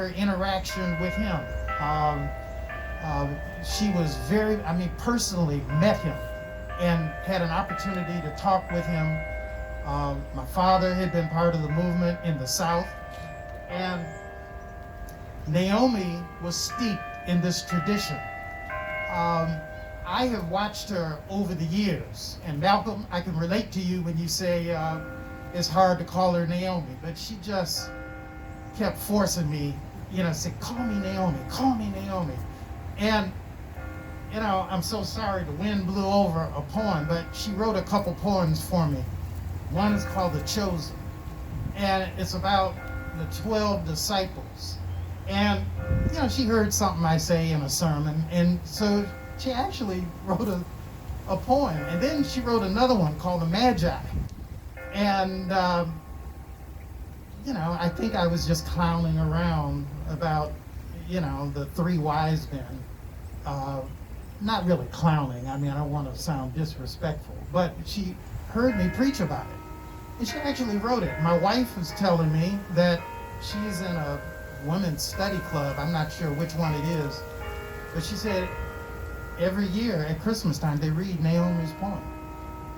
her interaction with him. Um, she was personally met him and had an opportunity to talk with him. My father had been part of the movement in the South, and Naomi was steeped in this tradition. I have watched her over the years, and Malcolm, I can relate to you when you say it's hard to call her Naomi, but she just kept forcing me, say, call me Naomi, call me Naomi. And, I'm so sorry the wind blew over a poem, but she wrote a couple poems for me. One is called The Chosen, and it's about the 12 disciples. And, she heard something I say in a sermon, and so she actually wrote a poem. And then she wrote another one called The Magi. And, I think I was just clowning around about, the three wise men. Not really clowning. I don't want to sound disrespectful, but she heard me preach about it. And she actually wrote it. My wife was telling me that she's in a women's study club. I'm not sure which one it is, but she said every year at Christmas time they read Naomi's poem.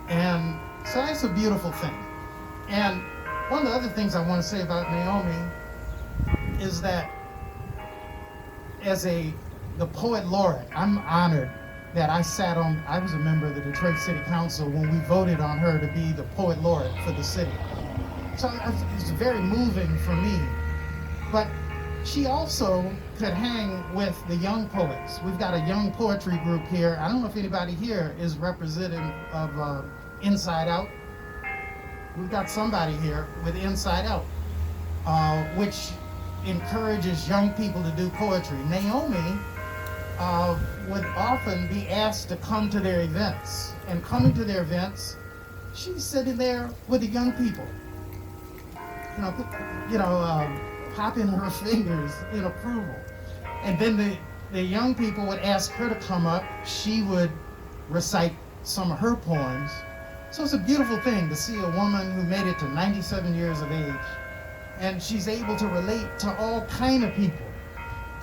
And so that's a beautiful thing. And one of the other things I want to say about Naomi is that as the poet laureate, I'm honored that I was a member of the Detroit City Council when we voted on her to be the poet laureate for the city. So it's very moving for me. But she also could hang with the young poets. We've got a young poetry group here. I don't know if anybody here is representative of Inside Out. We've got somebody here with Inside Out, which encourages young people to do poetry. Naomi would often be asked to come to their events. And coming to their events, she's sitting there with the young people, popping her fingers in approval. And then the young people would ask her to come up. She would recite some of her poems. So it's a beautiful thing to see a woman who made it to 97 years of age, and she's able to relate to all kind of people.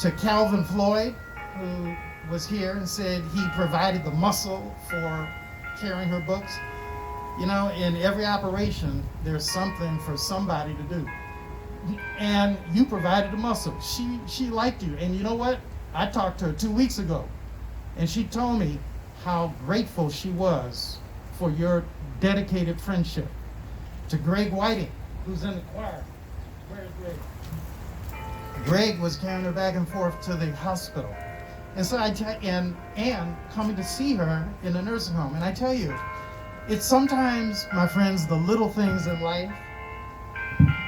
To Calvin Floyd, who was here and said he provided the muscle for carrying her books. In every operation, there's something for somebody to do. And you provided the muscle. She liked you. And you know what? I talked to her 2 weeks ago, and she told me how grateful she was for your dedicated friendship. To Greg Whiting, who's in the choir. Where's Greg? Greg was carrying her back and forth to the hospital. And so and coming to see her in the nursing home. And I tell you, it's sometimes, my friends, the little things in life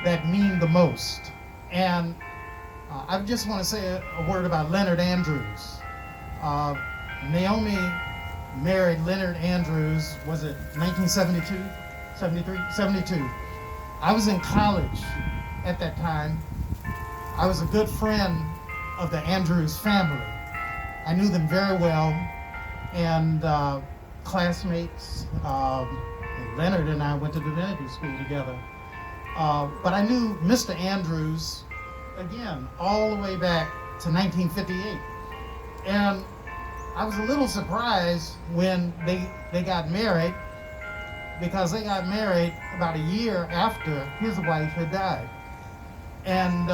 that mean the most. And I just want to say a word about Leonard Andrews. Naomi married Leonard Andrews, was it 1972, 73, 72. I was in college at that time. I was a good friend of the Andrews family. I knew them very well, and classmates. Leonard and I went to divinity school together. But I knew Mr. Andrews, again, all the way back to 1958. And I was a little surprised when they got married, because they got married about a year after his wife had died. And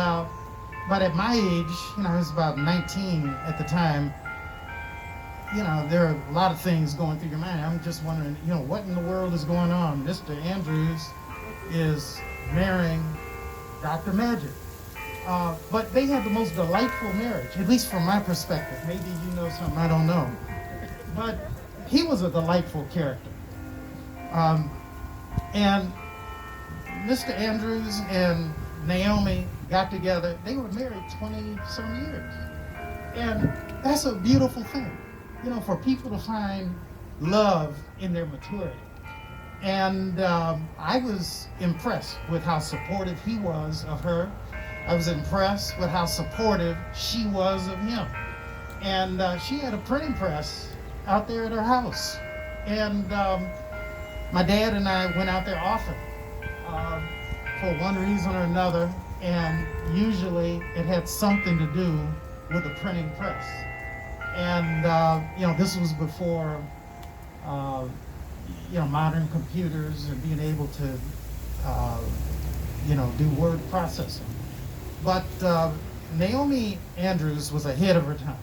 but at my age, I was about 19 at the time, there are a lot of things going through your mind. I'm just wondering, what in the world is going on? Mr. Andrews is marrying Dr. Madgett. But they had the most delightful marriage, at least from my perspective. Maybe you know something I don't know. But he was a delightful character. And Mr. Andrews and Naomi got together. They were married 20-some years. And that's a beautiful thing, for people to find love in their maturity. And I was impressed with how supportive he was of her. I was impressed with how supportive she was of him. And she had a printing press out there at her house. And my dad and I went out there often. For one reason or another, and usually it had something to do with the printing press. And this was before uh, modern computers and being able to do word processing. But Naomi Andrews was ahead of her time,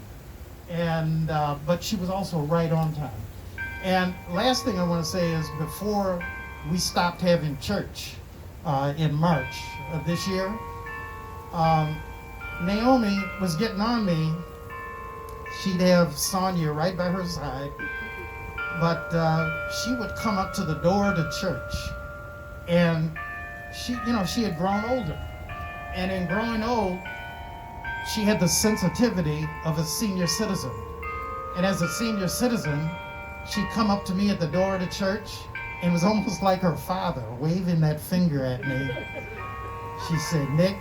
and but she was also right on time. And last thing I want to say is, before we stopped having church in March of this year, Naomi was getting on me. She'd have Sonia right by her side, but she would come up to the door of the church, and she had grown older, and in growing old, she had the sensitivity of a senior citizen. And as a senior citizen, she'd come up to me at the door of the church, and it was almost like her father waving that finger at me. She said, "Nick,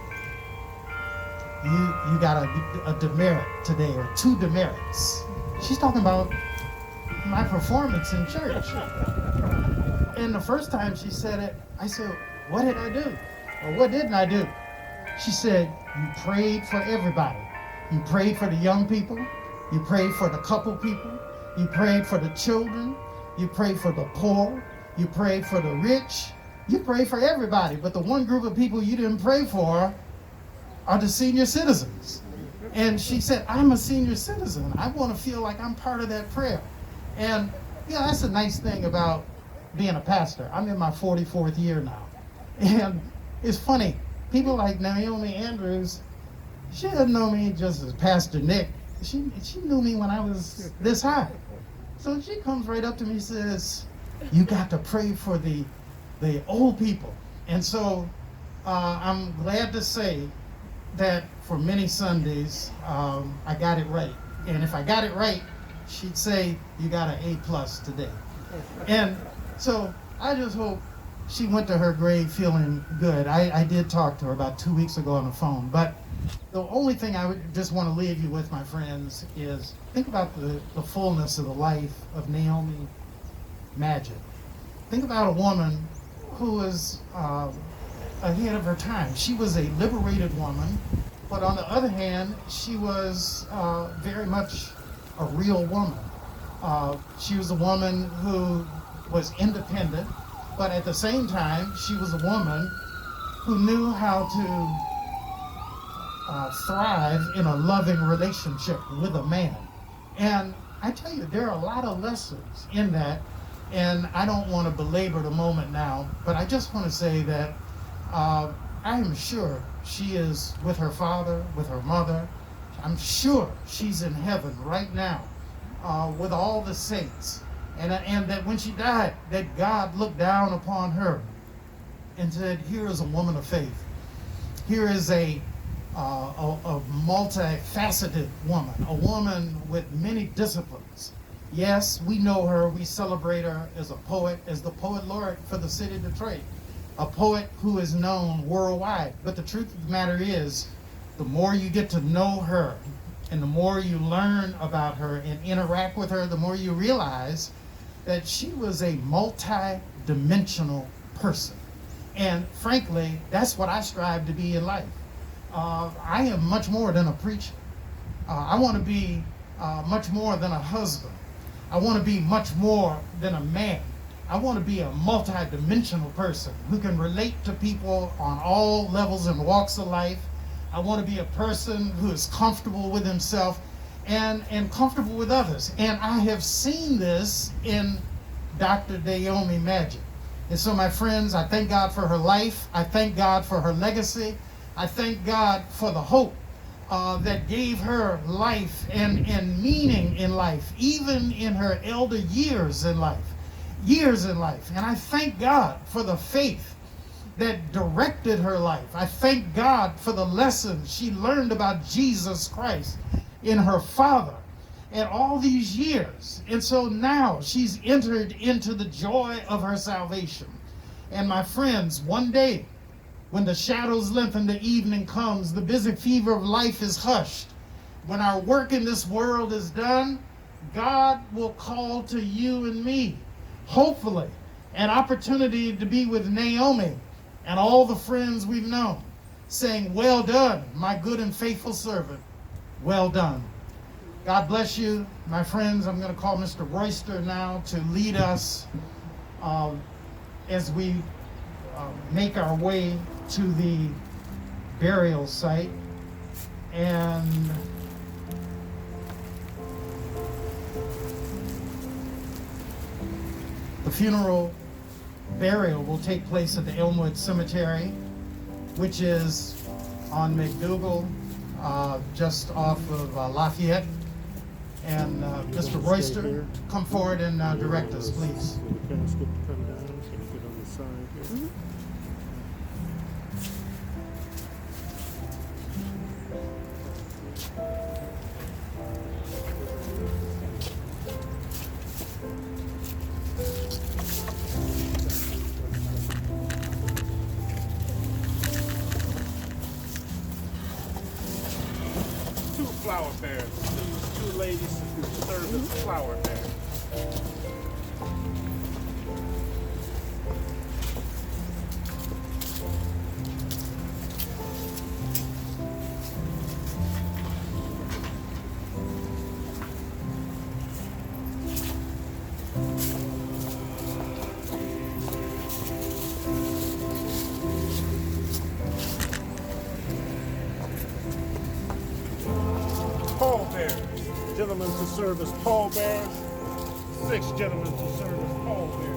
you got a demerit today, or 2 demerits." She's talking about my performance in church. And the first time she said it, I said, "What did I do? Or what didn't I do?" She said, "You prayed for everybody. You prayed for the young people. You prayed for the couple people. You prayed for the children. You prayed for the poor. You prayed for the rich. You prayed for everybody. But the one group of people you didn't pray for are the senior citizens." And she said, "I'm a senior citizen. I want to feel like I'm part of that prayer." And that's a nice thing about being a pastor. I'm in my 44th year now. And it's funny, people like Naomi Andrews, she doesn't know me just as Pastor Nick. She knew me when I was this high. So she comes right up to me and says, "You got to pray for the old people." And so I'm glad to say that for many Sundays, I got it right. And if I got it right, she'd say, "You got an A+ today." And so I just hope she went to her grave feeling good. I did talk to her about 2 weeks ago on the phone. But the only thing I would just want to leave you with, my friends, is think about the fullness of the life of Naomi Madgett. Think about a woman who was ahead of her time. She was a liberated woman, but on the other hand, she was very much a real woman. She was a woman who was independent, but at the same time, she was a woman who knew how to thrive in a loving relationship with a man. And I tell you, there are a lot of lessons in that, and I don't want to belabor the moment now, but I just want to say that I am sure she is with her father, with her mother. I'm sure she's in heaven right now with all the saints. And that when she died, that God looked down upon her and said, "Here is a woman of faith. Here is a multifaceted woman, a woman with many disciplines." Yes, we know her, we celebrate her as a poet, as the poet laureate for the city of Detroit, a poet who is known worldwide. But the truth of the matter is, the more you get to know her, and the more you learn about her and interact with her, the more you realize that she was a multi-dimensional person. And frankly, that's what I strive to be in life. I am much more than a preacher. I want to be much more than a husband. I want to be much more than a man. I want to be a multi-dimensional person who can relate to people on all levels and walks of life. I want to be a person who is comfortable with himself and comfortable with others. And I have seen this in Dr. Naomi Madgett. And so, my friends, I thank God for her life. I thank God for her legacy. I thank God for the hope that gave her life and meaning in life, even in her elder years in life. And I thank God for the faith that directed her life. I thank God for the lessons she learned about Jesus Christ in her father and all these years. And so now she's entered into the joy of her salvation. And my friends, one day, when the shadows lengthen, the evening comes, the busy fever of life is hushed. When our work in this world is done, God will call to you and me, hopefully, an opportunity to be with Naomi and all the friends we've known. saying, "Well done, my good and faithful servant. Well done." God bless you, my friends. I'm going to call Mr. Royster now to lead us as we make our way to the burial site. And the funeral burial will take place at the Elmwood Cemetery, which is on McDougal, just off of Lafayette. And Mr. Royster, come forward and direct us, please. The casket come down, so you get on the side here. Two flower bearers, two ladies who serve as flower bearers. Pallbearers, gentlemen to serve as pallbearers, 6 gentlemen to serve as pallbearers.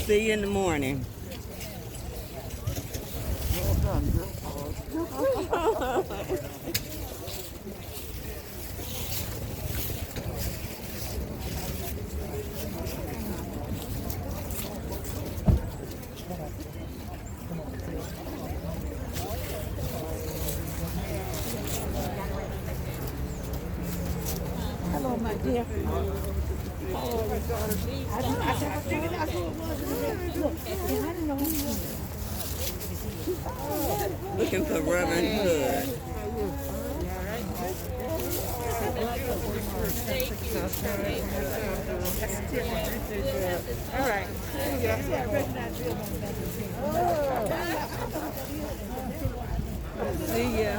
See you in the morning. Well done, girl. Hello, my dear. Oh, my daughter. I figured that's who it was. Look, and I didn't know who he was. Looking for Reverend Hood. All right. See ya.